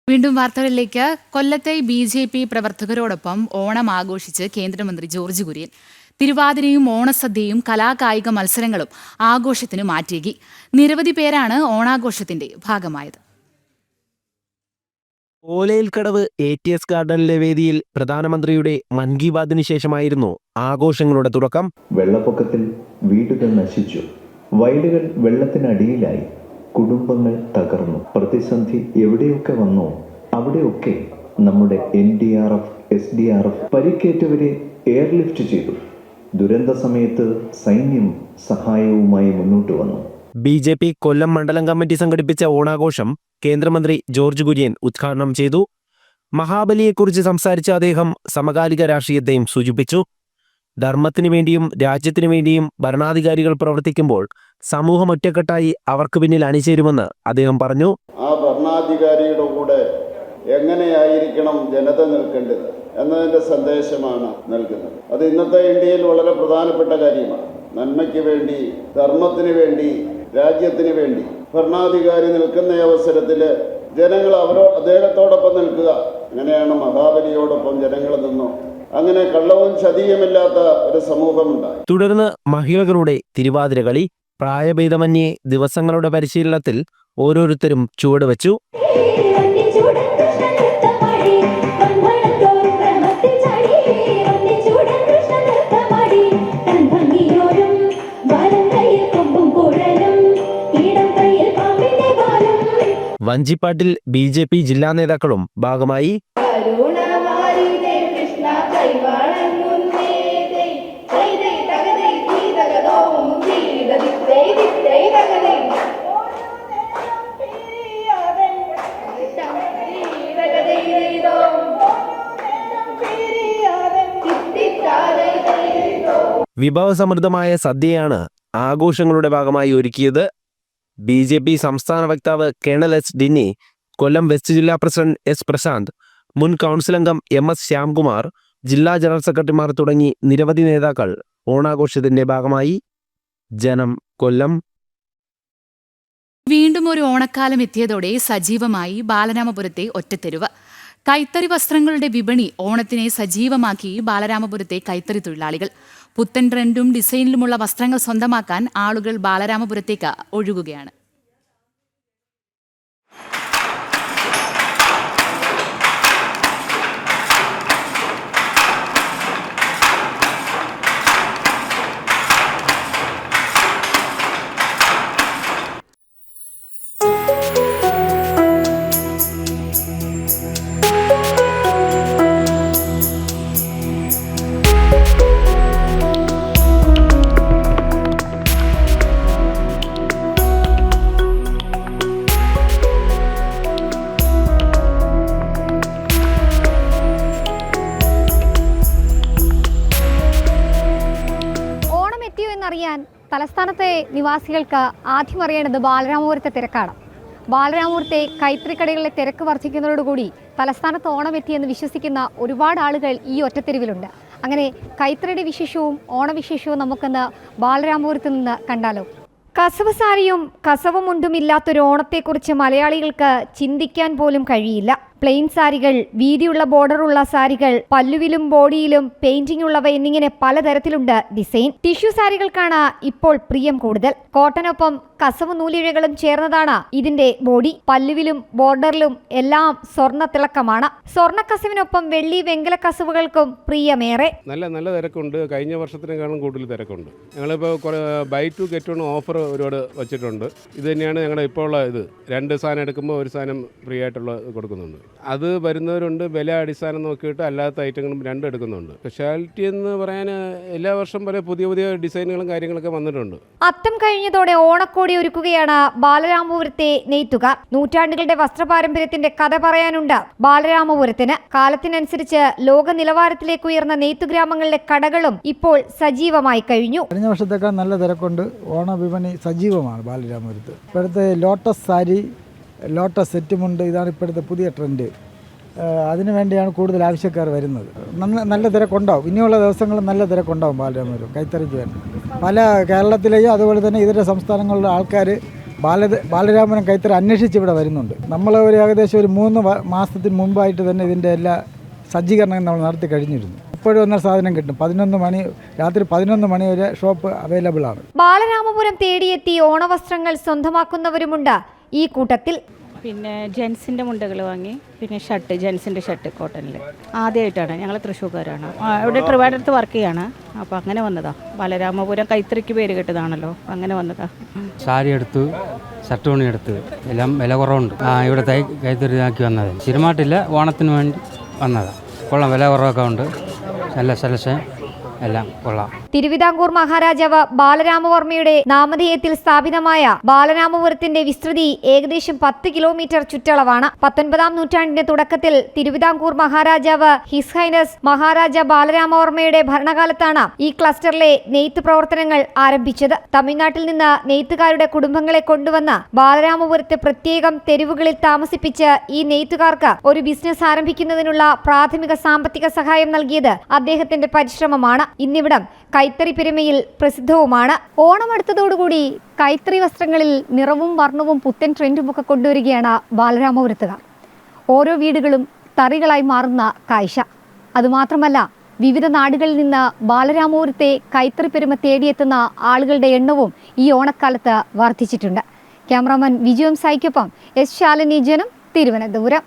വീണ്ടും വാർത്തകളിലേക്ക്. കൊല്ലത്തെ BJP പ്രവർത്തകരോടൊപ്പം ഓണം ആഘോഷിച്ച് കേന്ദ്രമന്ത്രി ജോർജ് കുര്യൻ. തിരുവാതിരയും ഓണസദ്യയും കലാകായിക മത്സരങ്ങളും ആഘോഷത്തിന് മാറ്റേകി. നിരവധി പേരാണ് ഓണാഘോഷത്തിന്റെ ഭാഗമായത്. ഓലയിൽക്കടവ് ATS ഗാർഡനിലെ വേദിയിൽ പ്രധാനമന്ത്രിയുടെ മൻ കി ബാതിന് ശേഷമായിരുന്നു ആഘോഷങ്ങളുടെ തുടക്കം. വെള്ളപ്പൊക്കത്തിൽ വീടുകൾ നശിച്ചു, വയലുകൾ വെള്ളത്തിനടിയിലായി, കുടുംബങ്ങൾ തകർന്നു. പ്രതിസന്ധി എവിടെയൊക്കെ വന്നോ അവിടെയൊക്കെ നമ്മുടെ NDRF, SDRF പരിക്കേറ്റവരെ എയർലിഫ്റ്റ് ചെയ്തു. ദുരന്ത സമയത്ത് സൈന്യം സഹായവുമായി മുന്നോട്ട് വന്നു. BJP കൊല്ലം മണ്ഡലം കമ്മിറ്റി സംഘടിപ്പിച്ച ഓണാഘോഷം കേന്ദ്രമന്ത്രി ജോർജ് കുര്യൻ ഉദ്ഘാടനം ചെയ്തു. മഹാബലിയെക്കുറിച്ച് സംസാരിച്ച അദ്ദേഹം സമകാലിക രാഷ്ട്രീയത്തെയും സൂചിപ്പിച്ചു. ധർമ്മത്തിനു വേണ്ടിയും രാജ്യത്തിനു വേണ്ടിയും ഭരണാധികാരികൾ പ്രവർത്തിക്കുമ്പോൾ സമൂഹം ഒറ്റക്കെട്ടായി അവർക്ക് പിന്നിൽ അണിചേരുമെന്ന് അദ്ദേഹം പറഞ്ഞു. ആ ഭരണാധികാരിയുടെ കൂടെ എങ്ങനെയായിരിക്കണം ജനത നിൽക്കേണ്ടത് എന്നതിൻ്റെ സന്ദേശമാണ് നൽകുന്നത്. അത് ഇന്നത്തെ ഇന്ത്യയിൽ വളരെ പ്രധാനപ്പെട്ട കാര്യമാണ്. നന്മയ്ക്ക് വേണ്ടി, ധർമ്മത്തിന് വേണ്ടി, രാജ്യത്തിന് വേണ്ടി ഭരണാധികാരി നിൽക്കുന്ന അവസരത്തിൽ ജനങ്ങൾ അദ്ദേഹത്തോടൊപ്പം നിൽക്കുക. അങ്ങനെയാണ് മഹാബലിയോടൊപ്പം ജനങ്ങൾ നിന്നു. അങ്ങനെ കള്ളവും ചതിയുമില്ലാത്ത ഒരു സമൂഹമുണ്ടായി. തുടർന്ന് മഹിളകളുടെ തിരുവാതിര കളി. പ്രായഭേദമന്യേ ദിവസങ്ങളുടെ പരിശീലനത്തിൽ ഓരോരുത്തരും ചുവടുവച്ചു. വഞ്ചിപ്പാട്ടിൽ BJP ജില്ലാ നേതാക്കളും ഭാഗമായി. വിഭവസമൃദ്ധമായ സദ്യയാണ് ആഘോഷങ്ങളുടെ ഭാഗമായി ഒരുക്കിയത്. BJP സംസ്ഥാന വക്താവ് കേണൽ S. ഡിന്നി, കൊല്ലം വെസ്റ്റ് ജില്ലാ പ്രസിഡന്റ് S. പ്രശാന്ത്, മുൻ കൗൺസിൽ അംഗം MS. ശ്യാംകുമാർ, ജില്ലാ ജനറൽ സെക്രട്ടറിമാർ തുടങ്ങി നിരവധി നേതാക്കൾ ഓണാഘോഷത്തിന്റെ ഭാഗമായി. ജനം, കൊല്ലം. വീണ്ടും ഒരു ഓണക്കാലം എത്തിയതോടെ സജീവമായി ബാലരാമപുരത്തെ ഒറ്റത്തെരുവ്. കൈത്തറി വസ്ത്രങ്ങളുടെ വിപണി ഓണത്തിനെ സജീവമാക്കി ബാലരാമപുരത്തെ കൈത്തറി തൊഴിലാളികൾ. പുത്തൻ ട്രെൻഡും ഡിസൈനിലുമുള്ള വസ്ത്രങ്ങൾ സ്വന്തമാക്കാൻ ആളുകൾ ബാലരാമപുരത്തേക്ക് ഒഴുകുകയാണ്. അറിയാൻ തലസ്ഥാനത്തെ നിവാസികൾക്ക് ആദ്യം അറിയേണ്ടത് ബാലരാമപുരത്തെ തിരക്കാണ്. ബാലരാമപുരത്തെ കൈത്തറിക്കടകളിലെ തിരക്ക് വർദ്ധിക്കുന്നതോടുകൂടി തലസ്ഥാനത്ത് ഓണമെത്തിയെന്ന് വിശ്വസിക്കുന്ന ഒരുപാട് ആളുകൾ ഈ ഒറ്റത്തെരുവിലുണ്ട്. അങ്ങനെ കൈത്തറിയുടെ വിശേഷവും ഓണവിശേഷവും നമുക്കിന്ന് ബാലരാമപുരത്ത് നിന്ന് കണ്ടാലോ. കസവ് സാരിയും കസവ് മുണ്ടും ഇല്ലാത്തൊരു ഓണത്തെക്കുറിച്ച് മലയാളികൾക്ക് ചിന്തിക്കാൻ പോലും കഴിയില്ല. പ്ലെയിൻ സാരികൾ, വീതിയുള്ള ബോർഡറുള്ള സാരികൾ, പല്ലുവിലും ബോഡിയിലും പെയിന്റിംഗ് ഉള്ളവ എന്നിങ്ങനെ പലതരത്തിലുണ്ട് ഡിസൈൻ. ടിഷ്യൂ സാരികൾക്കാണ് ഇപ്പോൾ പ്രിയം കൂടുതൽ. കോട്ടനൊപ്പം കസവ് നൂലിഴകളും ചേർന്നതാണ് ഇതിന്റെ ബോഡി. പല്ലുവിലും ബോർഡറിലും എല്ലാം സ്വർണ്ണ തിളക്കമാണ്. സ്വർണ്ണ കസവിനൊപ്പം വെള്ളി, വെങ്കല കസവുകൾക്കും പ്രിയമേറെ. നല്ല തിരക്കുണ്ട്. കഴിഞ്ഞ വർഷത്തിനേക്കാളും കൂടുതൽ തിരക്കുണ്ട്. ഞങ്ങളിപ്പോൾ buy two get one offer ഒരുപാട് വെച്ചിട്ടുണ്ട്. ഇത് തന്നെയാണ് ഞങ്ങളുടെ ഇപ്പോൾ ഉള്ള ഇത്. 2 സാധനം എടുക്കുമ്പോൾ 1 സാധനം ഫ്രീ ആയിട്ടുള്ള കൊടുക്കുന്നുണ്ട്. അത് വരുന്നവരുണ്ട്. വില അടിസ്ഥാനം നോക്കിയിട്ട് അല്ലാത്ത ഐറ്റങ്ങളും 2 എടുക്കുന്നുണ്ട്. സ്പെഷ്യാലിറ്റി എന്ന് പറയാൻ എല്ലാ വർഷം പോലെ പുതിയ ഡിസൈനുകളും കാര്യങ്ങളൊക്കെ വന്നിട്ടുണ്ട്. അത്തം കഴിഞ്ഞതോടെ ഓണക്കോടി ഒരുക്കുകയാണ് ബാലരാമപുരത്തെ നെയ്ത്തുകാർ. നൂറ്റാണ്ടുകളുടെ വസ്ത്രപാരമ്പര്യത്തിന്റെ കഥ പറയാനുണ്ട് ബാലരാമപുരത്തിന്. കാലത്തിനനുസരിച്ച് ലോക നിലവാരത്തിലേക്ക് ഉയർന്ന നെയ്ത്തുഗ്രാമങ്ങളിലെ കടകളും ഇപ്പോൾ സജീവമായി കഴിഞ്ഞു. കഴിഞ്ഞ വർഷത്തേക്കാൾ നല്ല തിരക്കുണ്ട്. ഓണ വിപണി സജീവമാണ് ബാലരാമപുരത്ത്. ഇപ്പോഴത്തെ ലോട്ടസ് സാരി, ലോട്ടസ് സെറ്റുമുണ്ട്, ഇതാണ് ഇപ്പോഴത്തെ പുതിയ ട്രെൻഡ്. അതിനു വേണ്ടിയാണ് കൂടുതൽ ആവശ്യക്കാർ വരുന്നത്. നല്ല തിരക്കുണ്ടാവും. ഇനിയുള്ള ദിവസങ്ങളിൽ നല്ല തിരക്കുണ്ടാവും ബാലരാമപുരം കൈത്തറിക്ക് വേണ്ടി. പല കേരളത്തിലെയും അതുപോലെ തന്നെ ഇതര സംസ്ഥാനങ്ങളിലെ ആൾക്കാർ ബാലരാമപുരം കൈത്തറി അന്വേഷിച്ച് ഇവിടെ വരുന്നുണ്ട്. നമ്മൾ ഒരു ഏകദേശം ഒരു 3 മാസത്തിന് മുമ്പായിട്ട് തന്നെ ഇതിൻ്റെ എല്ലാ സജ്ജീകരണങ്ങളും നമ്മൾ നടത്തി കഴിഞ്ഞിരുന്നു. ഇപ്പോഴും ഒന്നര സാധനം കിട്ടും. 11 മണി രാത്രി 11 മണി വരെ ഷോപ്പ് അവൈലബിൾ ആണ്. ബാലരാമപുരം തേടിയെത്തി ഓണവസ്ത്രങ്ങൾ സ്വന്തമാക്കുന്നവരുമുണ്ട് ഈ കൂട്ടത്തിൽ. പിന്നെ ജെൻസിൻ്റെ മുണ്ടകൾ വാങ്ങി, പിന്നെ ഷർട്ട്, ജെൻസിൻ്റെ ഷർട്ട് കോട്ടണിൽ ആദ്യമായിട്ടാണ്. ഞങ്ങൾ തൃശ്ശൂർക്കാരാണ്, ഇവിടെ ട്രിവാൻഡ്രത്ത് വർക്ക് ചെയ്യാണ്. അപ്പോൾ അങ്ങനെ വന്നതാ. ബാലരാമപുരം കൈത്തറിക്ക് പേര് കേട്ടതാണല്ലോ, അങ്ങനെ വന്നതാ. സാരി എടുത്തു, ഷർട്ട് തുണി എടുത്തു, എല്ലാം വില കുറവുണ്ട്. ഇവിടെ കൈത്തറിയാക്കി വന്നത് സ്ഥിരമായിട്ടില്ല, ഓണത്തിന് വേണ്ടി വന്നതാണ്. കൊള്ളാം, വില കുറവൊക്കെ ഉണ്ട്, നല്ല സെലക്ഷൻ എല്ലാം കൊള്ളാം. തിരുവിതാംകൂർ മഹാരാജാവ് ബാലരാമവർമ്മയുടെ നാമധേയത്തിൽ സ്ഥാപിതമായ ബാലരാമപുരത്തിന്റെ വിസ്തൃതി ഏകദേശം 10 കിലോമീറ്റർ ചുറ്റളവാണ്. 19-ാം നൂറ്റാണ്ടിന്റെ തുടക്കത്തിൽ തിരുവിതാംകൂർ മഹാരാജാവ് ഹിസ് ഹൈനസ് മഹാരാജ ബാലരാമവർമ്മയുടെ ഭരണകാലത്താണ് ഈ ക്ലസ്റ്ററിലെ നെയ്ത്ത് പ്രവർത്തനങ്ങൾ ആരംഭിച്ചത്. തമിഴ്നാട്ടിൽ നിന്ന് നെയ്ത്തുകാരുടെ കുടുംബങ്ങളെ കൊണ്ടുവന്ന് ബാലരാമപുരത്ത് പ്രത്യേകം തെരുവുകളിൽ താമസിപ്പിച്ച് ഈ നെയ്ത്തുകാർക്ക് ഒരു ബിസിനസ് ആരംഭിക്കുന്നതിനുള്ള പ്രാഥമിക സാമ്പത്തിക സഹായം നൽകിയത് അദ്ദേഹത്തിന്റെ പരിശ്രമമാണ്. ഇന്നിവിടം കൈത്തറി പെരുമയിൽ പ്രസിദ്ധവുമാണ്. ഓണം അടുത്തതോടുകൂടി കൈത്തറി വസ്ത്രങ്ങളിൽ നിറവും വർണ്ണവും പുത്തൻ ട്രെൻഡുമൊക്കെ കൊണ്ടുവരികയാണ് ബാലരാമപുരത്തുകാർ. ഓരോ വീടുകളും തറികളായി മാറുന്ന കാഴ്ച. അതുമാത്രമല്ല, വിവിധ നാടുകളിൽ നിന്ന് ബാലരാമപുരത്തെ കൈത്തറി പെരുമ തേടിയെത്തുന്ന ആളുകളുടെ എണ്ണവും ഈ ഓണക്കാലത്ത് വർദ്ധിച്ചിട്ടുണ്ട്. ക്യാമറാമാൻ വിജയം സായിക്കൊപ്പം എസ് ശാലിനി, ജനം, തിരുവനന്തപുരം.